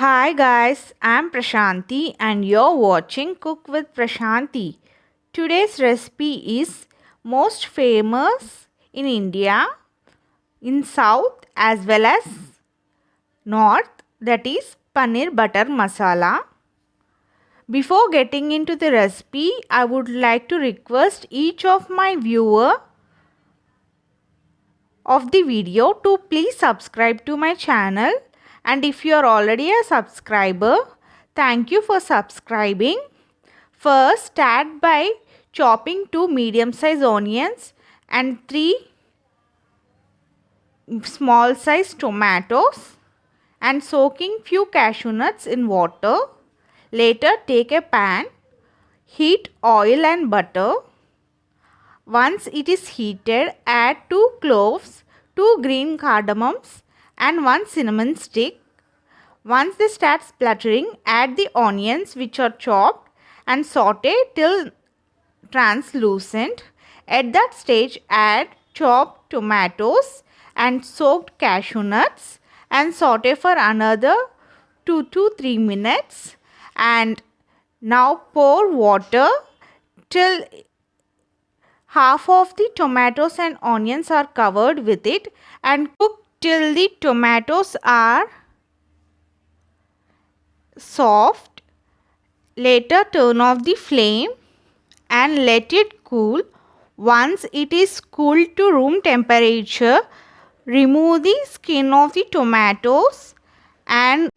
Hi guys, I'm Prashanti and you're watching Cook with Prashanti. Today's recipe is most famous in India, in South as well as North, that is Paneer Butter Masala. Before getting into the recipe, I would like to request each of my viewer of the video to please subscribe to my channel, and if you are already a subscriber, thank you for subscribing. First, start by chopping 2 medium size onions and 3 small size tomatoes and soaking few cashew nuts in water. Later, take a pan, heat oil and butter. Once it is heated, add 2 cloves, 2 green cardamoms and 1 cinnamon stick. Once they start spluttering, add the onions which are chopped and saute till translucent. At that stage, add chopped tomatoes and soaked cashew nuts and saute for another 2 to 3 minutes. And now pour water till half of the tomatoes and onions are covered with it and cook till the tomatoes are soft. Later, turn off the flame and let it cool. Once it is cooled to room temperature, remove the skin of the tomatoes and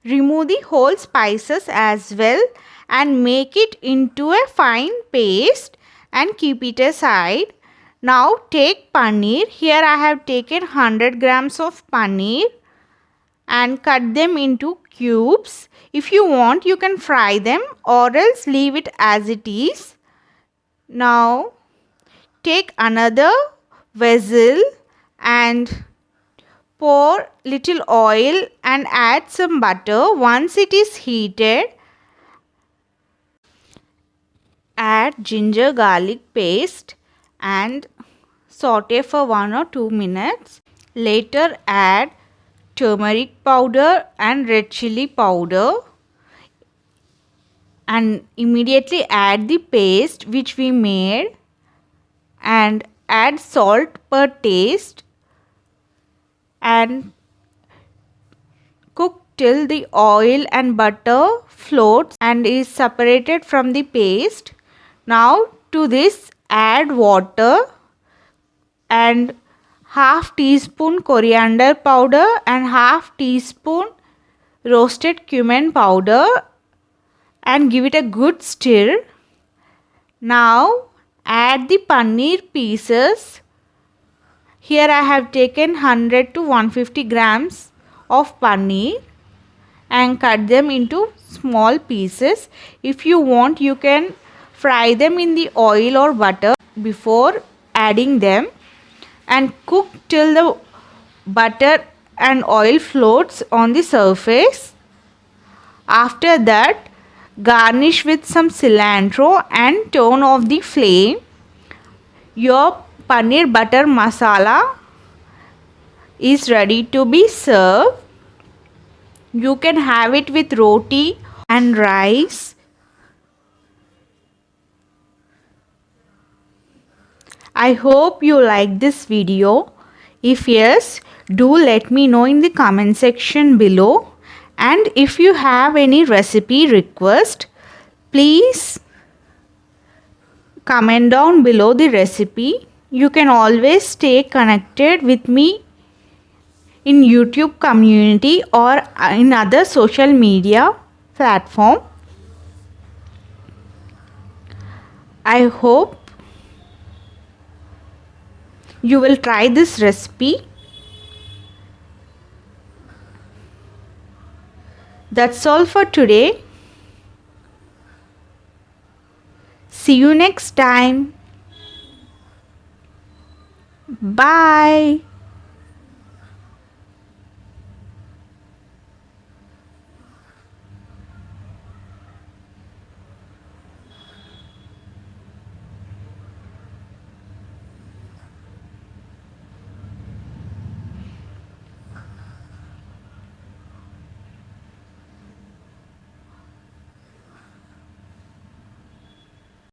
remove the whole spices as well and make it into a fine paste and keep it aside. Now take paneer. Here I have taken 100 grams of paneer and cut them into cubes. If you want, you can fry them or else leave it as it is. Now take another vessel and pour little oil and add some butter. Once it is heated, add ginger garlic paste and saute for 1 or 2 minutes. Later add turmeric powder and red chili powder and immediately add the paste which we made and add salt per taste and cook till the oil and butter floats and is separated from the paste. Now to this add water and half teaspoon coriander powder and half teaspoon roasted cumin powder and give it a good stir. Now add the paneer pieces. Here I have taken 100 to 150 grams of paneer and cut them into small pieces. If you want, you can fry them in the oil or butter before adding them and cook till the butter and oil floats on the surface. After that, garnish with some cilantro and turn off the flame. Your paneer butter masala is ready to be served. You can have it with roti and rice. I hope you like this video. If yes, do let me know in the comment section below. And if you have any recipe request, please comment down below the recipe. You can always stay connected with me in YouTube community or in other social media platform. I hope you will try this recipe. That's all for today. See you next time. Bye.